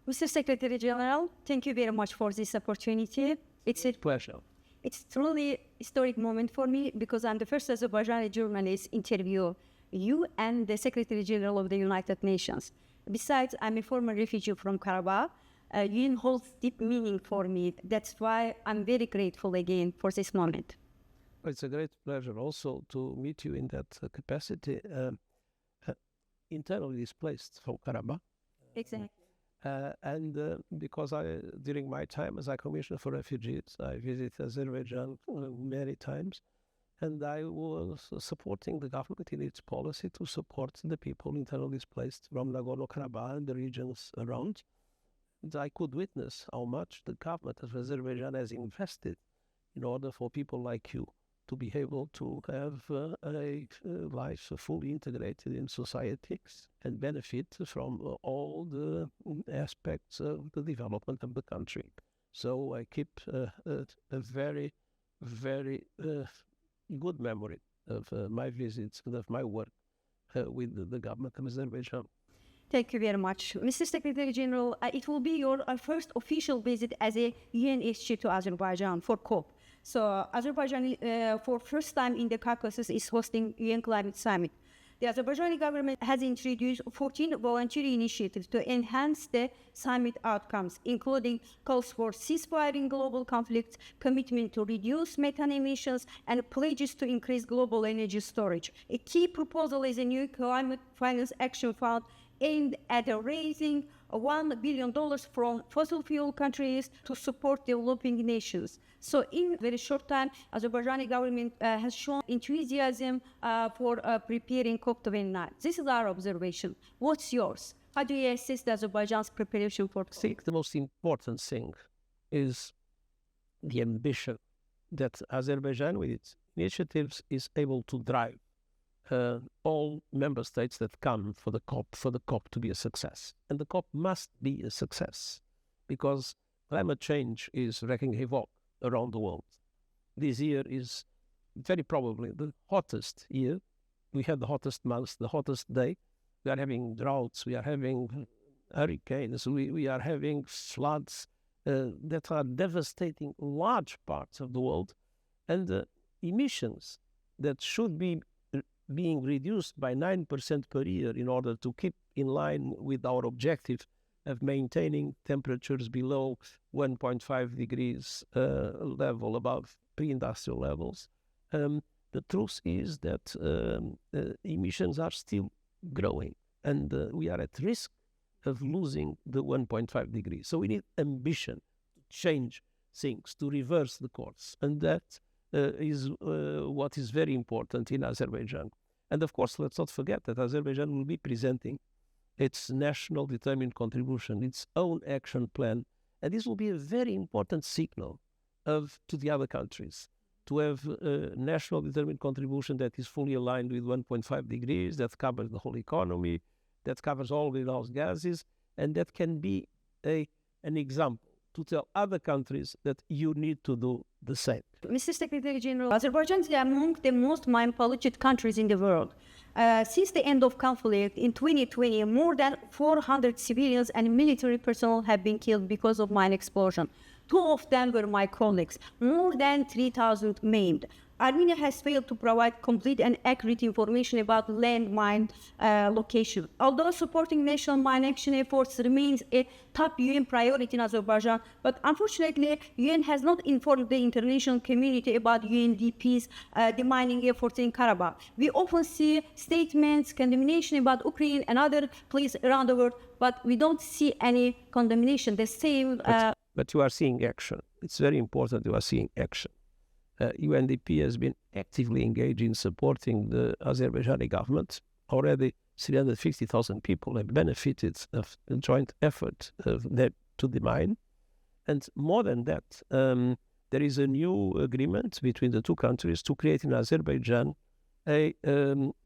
Mr. Secretary-General, thank you very much for this opportunity. It's a Pleasure. It's truly a historic moment for me because I'm the first Azerbaijani journalist interview you and the Secretary-General of the United Nations. Besides, I'm a former refugee from Karabakh. UN holds deep meaning for me. That's why I'm very grateful again for this moment. It's a great pleasure also to meet you in that capacity. Internally displaced from Karabakh. Exactly. Because during my time as a Commissioner for Refugees, I visited Azerbaijan many times, and I was supporting the government in its policy to support the people internally displaced from Nagorno-Karabakh and the regions around. And I could witness how much the government of Azerbaijan has invested in order for people like you to be able to have a life fully integrated in society and benefit from all the aspects of the development of the country. So I keep a very, very good memory of my visits and of my work with the government of Azerbaijan. Thank you very much. Mr. Secretary-General, it will be your first official visit as a UNSC to Azerbaijan for COP. So Azerbaijan, for first time in the Caucasus, is hosting UN Climate Summit. The Azerbaijani government has introduced 14 voluntary initiatives to enhance the summit outcomes, including calls for ceasefire in global conflicts, commitment to reduce methane emissions, and pledges to increase global energy storage. A key proposal is a new climate finance action fund aimed at raising $1 billion from fossil fuel countries to support developing nations. So in a very short time, Azerbaijani government has shown enthusiasm for preparing COP29. This is our observation. What's yours? How do you assess Azerbaijan's preparation for COP? I think the most important thing is the ambition that Azerbaijan, with its initiatives, is able to drive all member states that come for the COP to be a success. And the COP must be a success because climate change is wreaking havoc around the world. This year is very probably the hottest year. We had the hottest month, the hottest day. We are having droughts, we are having hurricanes, we are having floods that are devastating large parts of the world. And emissions that should be being reduced by 9% per year in order to keep in line with our objective of maintaining temperatures below 1.5 degrees level above pre-industrial levels. The truth is that emissions are still growing and we are at risk of losing the 1.5 degrees. So we need ambition to change things, to reverse the course. And that is what is very important in Azerbaijan. And of course, let's not forget that Azerbaijan will be presenting its national determined contribution, its own action plan. And this will be a very important signal to the other countries to have a national determined contribution that is fully aligned with 1.5 degrees, that covers the whole economy, that covers all greenhouse gases, and that can be an example to tell other countries that you need to do the same. Mr. Secretary-General, Azerbaijan is among the most mine-polluted countries in the world. Since the end of conflict in 2020, more than 400 civilians and military personnel have been killed because of mine explosion. 2 of them were my colleagues, more than 3,000 maimed. Armenia has failed to provide complete and accurate information about landmine location. Although supporting national mine action efforts remains a top UN priority in Azerbaijan, but unfortunately, UN has not informed the international community about UNDP's demining efforts in Karabakh. We often see statements, condemnation about Ukraine and other places around the world, but we don't see any condemnation. The same. But you are seeing action. It's very important you are seeing action. UNDP has been actively engaged in supporting the Azerbaijani government. Already 350,000 people have benefited of a joint effort to demine. And more than that, there is a new agreement between the two countries to create in Azerbaijan I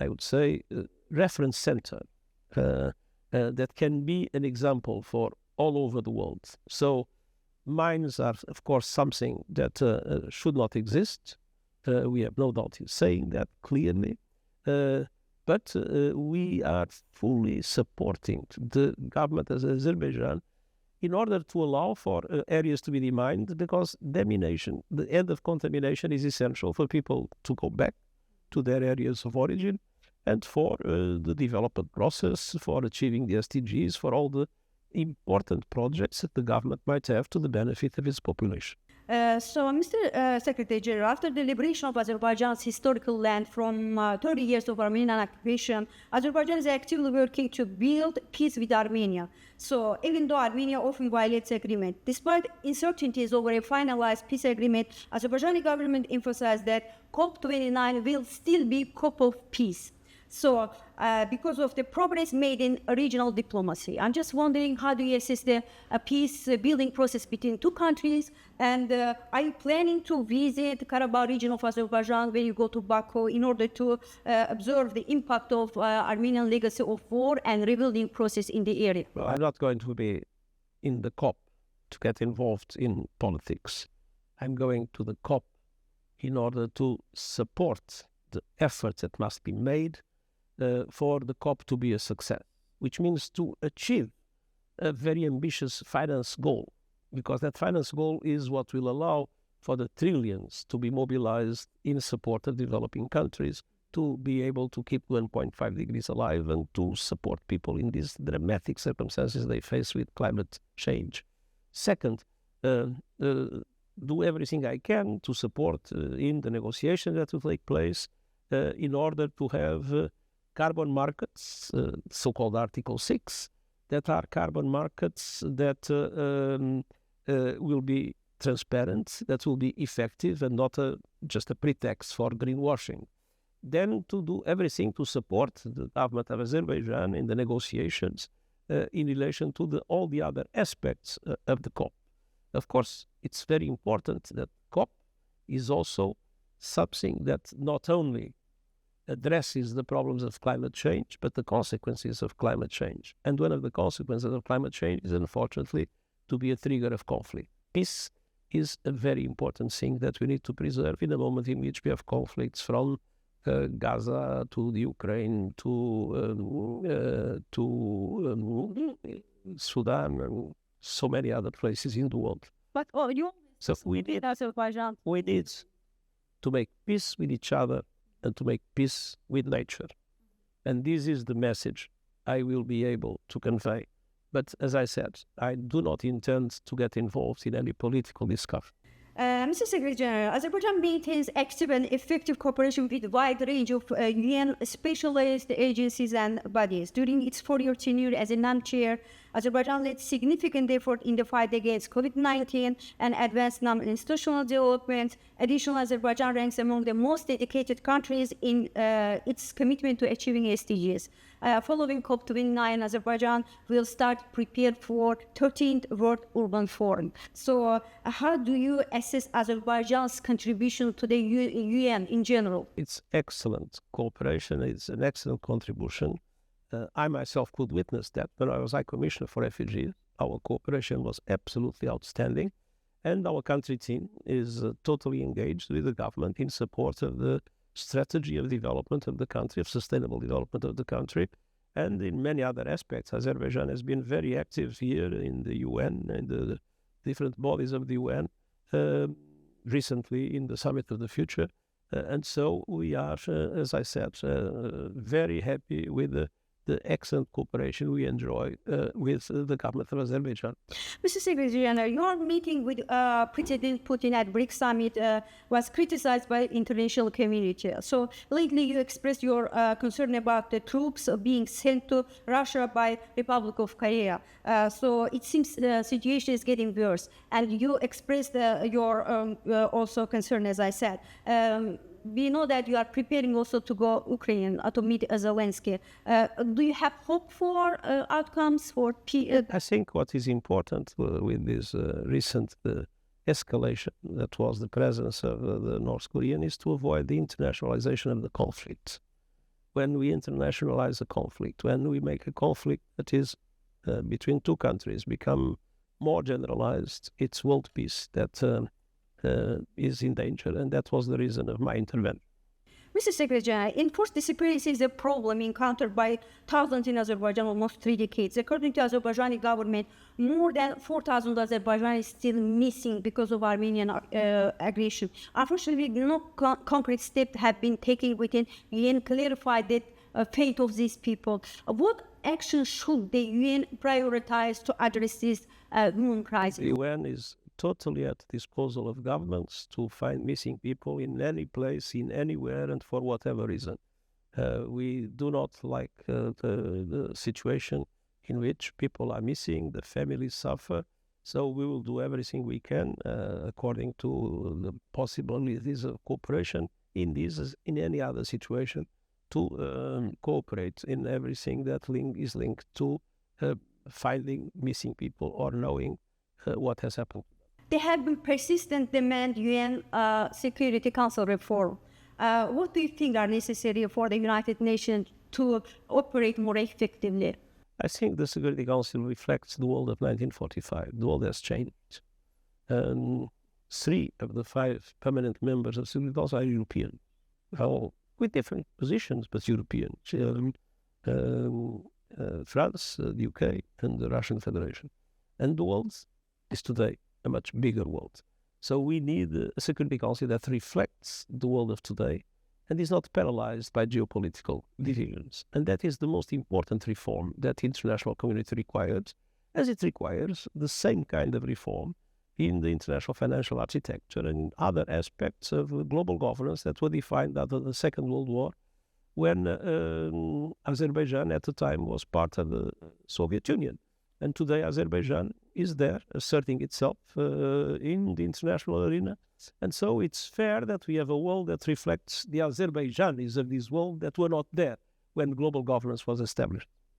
would say, reference center that can be an example for all over the world. So mines are, of course, something that should not exist. We have no doubt in saying that clearly. But we are fully supporting the government of Azerbaijan in order to allow for areas to be demined, because demination, the end of contamination, is essential for people to go back to their areas of origin and for the development process, for achieving the SDGs, for all the important projects that the government might have to the benefit of its population. So, Mr. Secretary-General, after the liberation of Azerbaijan's historical land from 30 years of Armenian occupation, Azerbaijan is actively working to build peace with Armenia. So, even though Armenia often violates agreement, despite uncertainties over a finalized peace agreement, Azerbaijani government emphasized that COP29 will still be COP of peace. So, because of the progress made in regional diplomacy, I'm just wondering, how do you assess the peace building process between two countries? And are you planning to visit the Karabakh region of Azerbaijan when you go to Baku in order to observe the impact of Armenian legacy of war and rebuilding process in the area? Well, I'm not going to be in the COP to get involved in politics. I'm going to the COP in order to support the efforts that must be made for the COP to be a success, which means to achieve a very ambitious finance goal, because that finance goal is what will allow for the trillions to be mobilized in support of developing countries to be able to keep 1.5 degrees alive and to support people in these dramatic circumstances they face with climate change. Second, do everything I can to support in the negotiation that will take place in order to have carbon markets, so-called Article 6, that are carbon markets that will be transparent, that will be effective and not just a pretext for greenwashing. Then to do everything to support the government of Azerbaijan in the negotiations in relation to all the other aspects of the COP. Of course, it's very important that COP is also something that not only addresses the problems of climate change, but the consequences of climate change. And one of the consequences of climate change is, unfortunately, to be a trigger of conflict. Peace is a very important thing that we need to preserve in a moment in which we have conflicts from Gaza to the Ukraine to Sudan and so many other places in the world. But So we need to make peace with each other and to make peace with nature. And this is the message I will be able to convey. But as I said, I do not intend to get involved in any political discussion. Mr. Secretary-General, Azerbaijan maintains active and effective cooperation with a wide range of UN specialized agencies and bodies. During its 4-year tenure as a non-chair, Azerbaijan led significant effort in the fight against COVID-19 and advanced non-institutional development. Additionally, Azerbaijan ranks among the most dedicated countries in its commitment to achieving SDGs. Following COP29, Azerbaijan will start prepare for 13th World Urban Forum. So how do you assess Azerbaijan's contribution to the UN in general? It's excellent cooperation. It's an excellent contribution. I myself could witness that when I was High Commissioner for Refugees. Our cooperation was absolutely outstanding. And our country team is totally engaged with the government in support of the strategy of development of the country, of sustainable development of the country, and in many other aspects. Azerbaijan has been very active here in the UN and the different bodies of the UN, recently in the Summit of the Future. And so we are, as I said, very happy with the excellent cooperation we enjoy with the government of Azerbaijan. Mr. Secretary-General, your meeting with President Putin at BRICS Summit was criticized by the international community. So lately you expressed your concern about the troops being sent to Russia by Republic of Korea. So it seems the situation is getting worse. And you expressed your also concern, as I said. We know that you are preparing also to go Ukraine to meet Zelensky. Do you have hope for outcomes for peace? I think what is important with this recent escalation that was the presence of the North Korean is to avoid the internationalization of the conflict. When we internationalize a conflict, when we make a conflict that is between two countries become more generalized, it's world peace that is in danger, and that was the reason of my intervention. Mr. Secretary-General, enforced disappearance is a problem encountered by thousands in Azerbaijan almost 3 decades. According to Azerbaijani government, more than 4,000 Azerbaijanis still missing because of Armenian aggression. Unfortunately, no concrete steps have been taken within UN clarify the fate of these people. What action should the UN prioritize to address this human crisis? The UN is totally at disposal of governments to find missing people in any place, in anywhere, and for whatever reason. We do not like the situation in which people are missing, the families suffer, so we will do everything we can according to the possibilities of cooperation in this as in any other situation to cooperate in everything that is linked to finding missing people or knowing what has happened. There have been persistent demand UN Security Council reform. What do you think are necessary for the United Nations to operate more effectively? I think the Security Council reflects the world of 1945. The world has changed. 3 of the 5 permanent members of the Security Council are European, with different positions, but European. France, the UK, and the Russian Federation. And the world is today a much bigger world. So we need a Security Council that reflects the world of today and is not paralyzed by geopolitical divisions. And that is the most important reform that the international community requires, as it requires the same kind of reform in the international financial architecture and in other aspects of global governance that were defined after the Second World War, when Azerbaijan at the time was part of the Soviet Union. And today Azerbaijan is there asserting itself in the international arena. And so it's fair that we have a world that reflects the Azerbaijanis of this world that were not there when global governance was established.